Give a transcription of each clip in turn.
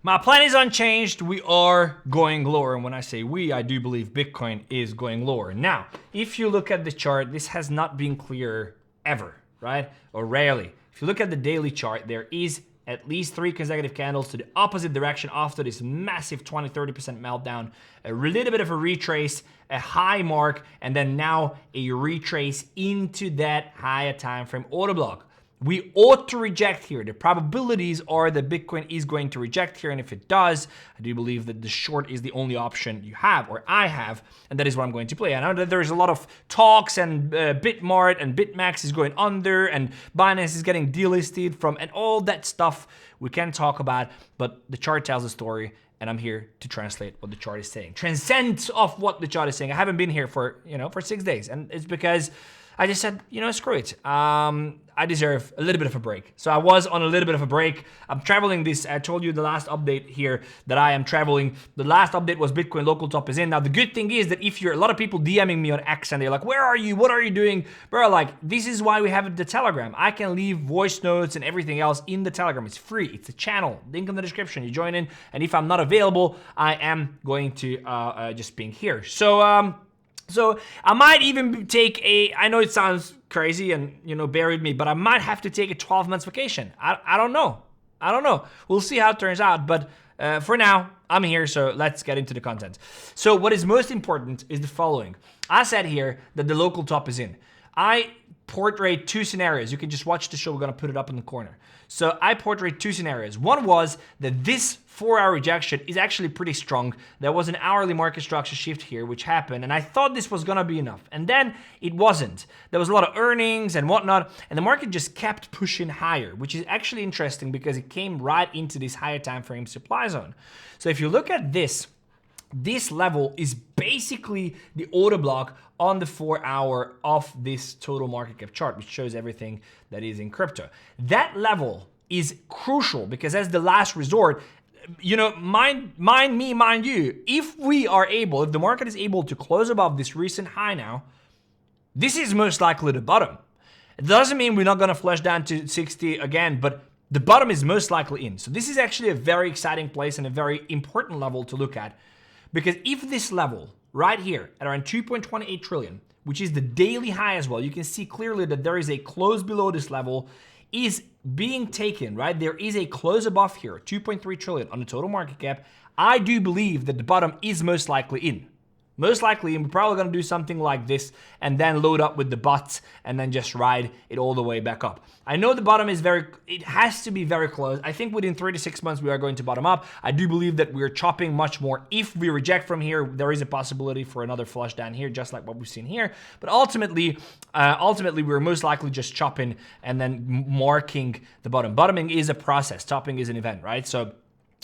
My plan is unchanged. We are going lower. And when I say we, I do believe Bitcoin is going lower. Now, if you look at the chart, this has not been clear ever, right? Or rarely. If you look at the daily chart, there is at least 3 consecutive candles to the opposite direction after this massive 20-30% meltdown, a little bit of a retrace, a high mark, and then now a retrace into that higher time frame order block. We ought to reject here. The probabilities are that Bitcoin is going to reject here, and if it does, I do believe that the short is the only option you have, or I have, and that is what I'm going to play. I know that there's a lot of talks, and Bitmart and BitMEX is going under, and Binance is getting delisted from, and all that stuff we can talk about, but the chart tells a story, and I'm here to translate what the chart is saying. Transcend of what the chart is saying. I haven't been here for 6 days, and it's because I just said, screw it. I deserve a little bit of a break. So I was on a little bit of a break. I'm traveling this. I told you the last update here that I am traveling. The last update was Bitcoin local top is in. Now, the good thing is that if you're a lot of people DMing me on X and they're like, where are you? What are you doing? Bro, like, this is why we have the Telegram. I can leave voice notes and everything else in the Telegram. It's free. It's a channel. Link in the description. You join in. And if I'm not available, I am going to just ping here. So I might even take I know it sounds crazy and, bear with me, but I might have to take a 12 months vacation. I don't know. We'll see how it turns out. But for now, I'm here, so let's get into the content. So what is most important is the following. I said here that the local top is in. I portray 2 scenarios. You can just watch the show. We're going to put it up in the corner. So I portray 2 scenarios. One was that this 4-hour rejection is actually pretty strong. There was an hourly market structure shift here, which happened, and I thought this was going to be enough. And then it wasn't. There was a lot of earnings and whatnot, and the market just kept pushing higher, which is actually interesting because it came right into this higher time frame supply zone. So if you look at this level is basically the order block on the 4-hour of this total market cap chart, which shows everything that is in crypto. That level is crucial because as the last resort, mind you, if the market is able to close above this recent high now, this is most likely the bottom. It doesn't mean we're not going to flush down to 60 again, but the bottom is most likely in. So this is actually a very exciting place and a very important level to look at. Because if this level right here at around 2.28 trillion, which is the daily high as well, you can see clearly that there is a close below this level is being taken, right? There is a close above here, 2.3 trillion on the total market cap. I do believe that the bottom is most likely in. Most likely, and we're probably going to do something like this and then load up with the bots and then just ride it all the way back up. I know the bottom is it has to be very close. I think within 3 to 6 months, we are going to bottom up. I do believe that we're chopping much more. If we reject from here, there is a possibility for another flush down here, just like what we've seen here. But ultimately, we're most likely just chopping and then marking the bottom. Bottoming is a process. Topping is an event, right? So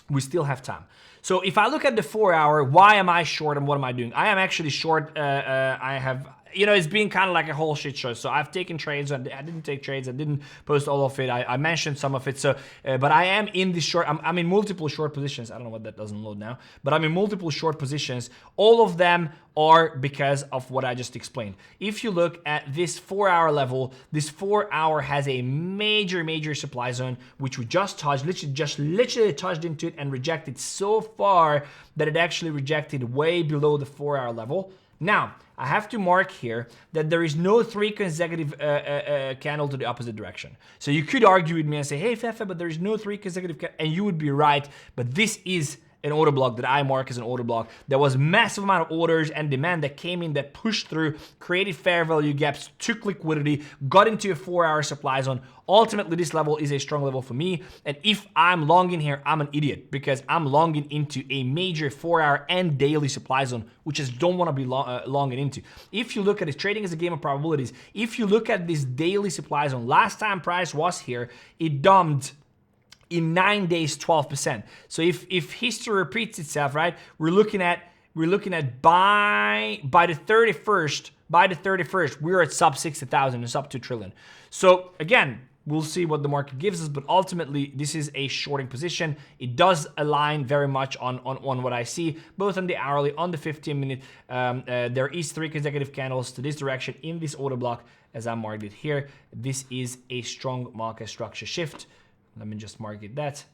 we still have time. So if I look at the 4-hour, why am I short and what am I doing? I am actually short. I have, it's been kind of like a whole shit show. So I've taken trades. I didn't take trades. I didn't post all of it. I mentioned some of it. So, but I am in this short. I'm in multiple short positions. I don't know what that doesn't load now, but I'm in multiple short positions. All of them are because of what I just explained. If you look at this 4-hour level, this 4-hour has a major supply zone, which we just touched, literally touched into it and rejected so far that it actually rejected way below the 4-hour level. Now, I have to mark here that there is no 3 consecutive candle to the opposite direction. So you could argue with me and say, hey, Fefe, but there is no 3 consecutive, and you would be right, but this is an order block that I mark as an order block. There was massive amount of orders and demand that came in that pushed through, created fair value gaps, took liquidity, got into a 4-hour supply zone. Ultimately, this level is a strong level for me. And if I'm long in here, I'm an idiot because I'm longing into a major 4-hour and daily supply zone, which I don't want to be longing into. If you look at it, trading is a game of probabilities. If you look at this daily supply zone, last time price was here, it dumped in 9 days, 12%. So if history repeats itself, right, we're looking at by the 31st, we're at sub 60,000 and sub 2 trillion. So again, we'll see what the market gives us, but ultimately this is a shorting position. It does align very much on what I see, both on the hourly, on the 15-minute. There is 3 consecutive candles to this direction in this order block, as I marked it here. This is a strong market structure shift. Let me just mark it that.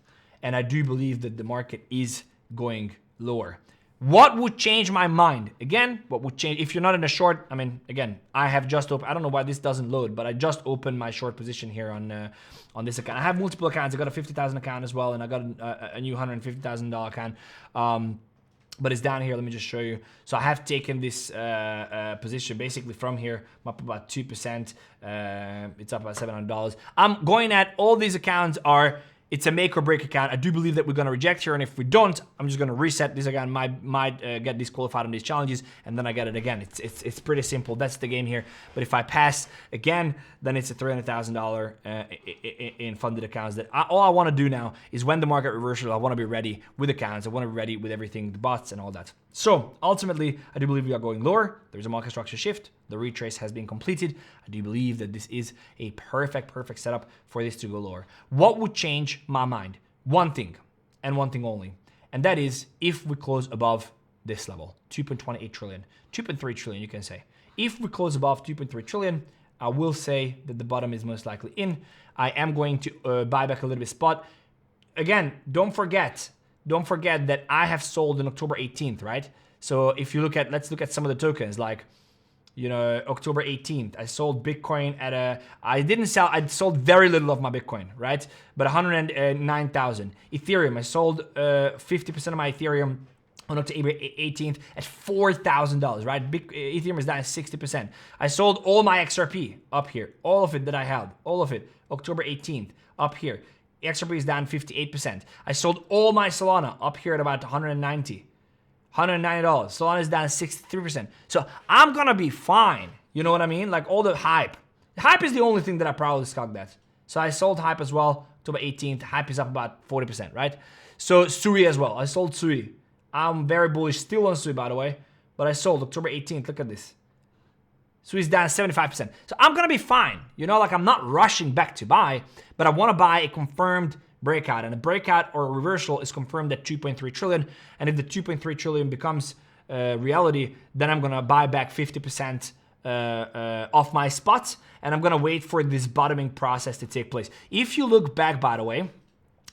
and I do believe that the market is going lower. What would change my mind? Again, what would change, if you're not in a short, I mean, again, I have just opened, I don't know why this doesn't load, but I just opened my short position here on this account. I have multiple accounts. I got a 50,000 account as well, and I got a new $150,000 account. But it's down here. Let me just show you. So I have taken this position basically from here. I'm up about 2%. It's up about $700. I'm going at all these accounts are, it's a make or break account. I do believe that we're going to reject here. And if we don't, I'm just going to reset this account. Might get disqualified on these challenges. And then I get it again. It's pretty simple. That's the game here. But if I pass again, then it's a $300,000 in funded accounts. That all I want to do now is when the market reverses, I want to be ready with accounts. I want to be ready with everything, the bots and all that. So ultimately, I do believe we are going lower. There's a market structure shift. The retrace has been completed. I do believe that this is a perfect setup for this to go lower. What would change my mind? One thing, and one thing only. And that is if we close above this level, 2.28 trillion, 2.3 trillion, you can say. If we close above 2.3 trillion, I will say that the bottom is most likely in. I am going to buy back a little bit spot. Again, don't forget that I have sold on October 18th, right? So if you look at, let's look at some of the tokens, like, you know, October 18th, I sold Bitcoin at I sold very little of my Bitcoin, right? But 109,000. Ethereum, I sold 50% of my Ethereum on October 18th at $4,000, right? Ethereum is down 60%. I sold all my XRP up here, all of it that I held, all of it, October 18th, up here. XRP is down 58%. I sold all my Solana up here at about $190. Solana is down 63%. So I'm gonna be fine. You know what I mean? Like all the hype. Hype is the only thing that I probably stuck that. So I sold hype as well. October 18th, hype is up about 40%, right? So 𝗠𝗓𝗓 as well. I sold 𝗠𝗓𝗓. I'm very bullish still on 𝗠𝗓𝗓, by the way. But I sold October 18th. Look at this. 𝗠𝗓𝗓 is down 75%. So I'm gonna be fine. You know, like I'm not rushing back to buy, but I want to buy a confirmed breakout, and a breakout or a reversal is confirmed at 2.3 trillion. And if the 2.3 trillion becomes reality, then I'm gonna buy back 50% of my spots, and I'm gonna wait for this bottoming process to take place. If you look back, by the way,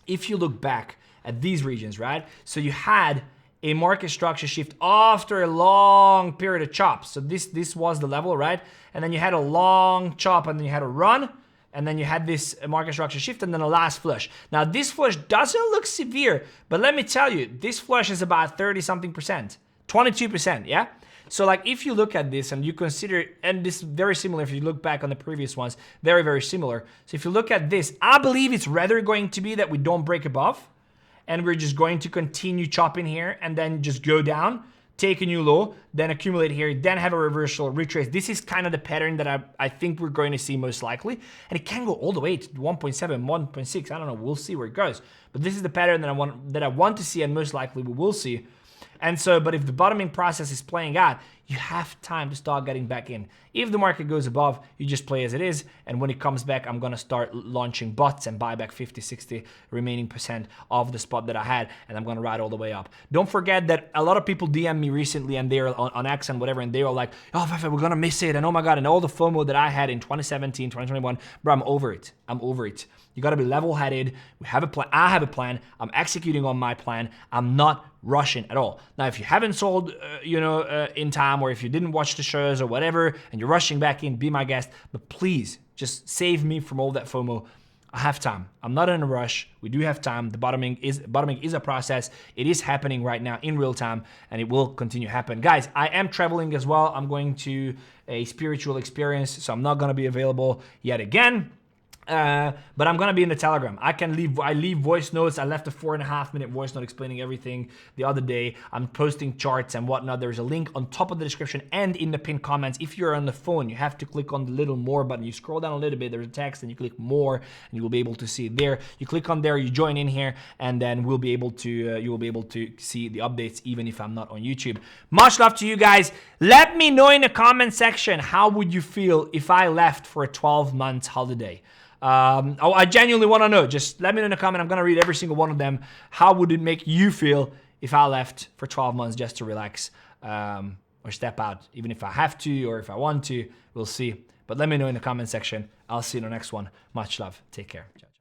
if you look back at these regions, right? So you had a market structure shift after a long period of chops. So this was the level, right? And then you had a long chop, and then you had a run. And then you had this market structure shift, and then a last flush. Now, this flush doesn't look severe, but let me tell you, this flush is about 30-something%, 22%, yeah? So like if you look at this and you consider, and this is very similar if you look back on the previous ones, very similar. So if you look at this, I believe it's rather going to be that we don't break above, and we're just going to continue chopping here and then just go down, take a new low, then accumulate here, then have a reversal, retrace. This is kind of the pattern that I think we're going to see most likely. And it can go all the way to 1.7, 1.6. I don't know. We'll see where it goes. But this is the pattern that I want to see, and most likely we will see. And so, but if the bottoming process is playing out, you have time to start getting back in. If the market goes above, you just play as it is. And when it comes back, I'm going to start launching bots and buy back 50, 60 remaining % of the spot that I had. And I'm going to ride all the way up. Don't forget that a lot of people DM me recently, and they're on X and whatever. And they were like, oh, we're going to miss it. And oh my God. And all the FOMO that I had in 2017, 2021, bro, I'm over it. I'm over it. You got to be level-headed. We have a plan. I have a plan. I'm executing on my plan. I'm not rushing at all. Now, if you haven't sold, in time, or if you didn't watch the shows or whatever, and you're rushing back in, be my guest. But please, just save me from all that FOMO. I have time. I'm not in a rush. We do have time. The bottoming is a process. It is happening right now in real time, and it will continue to happen. Guys, I am traveling as well. I'm going to a spiritual experience, so I'm not going to be available yet again. But I'm gonna be in the Telegram. I leave voice notes. I left a 4.5-minute voice note explaining everything the other day. I'm posting charts and whatnot. There's a link on top of the description and in the pinned comments. If you're on the phone, you have to click on the little more button. You scroll down a little bit, there's a text, and you click more, and you will be able to see it there. You click on there, you join in here, and then you will be able to see the updates even if I'm not on YouTube. Much love to you guys. Let me know in the comment section, how would you feel if I left for a 12-month holiday? I genuinely want to know. Just let me know in the comment. I'm going to read every single one of them. How would it make you feel if I left for 12 months just to relax or step out? Even if I have to or if I want to, we'll see. But let me know in the comment section. I'll see you in the next one. Much love. Take care. Ciao.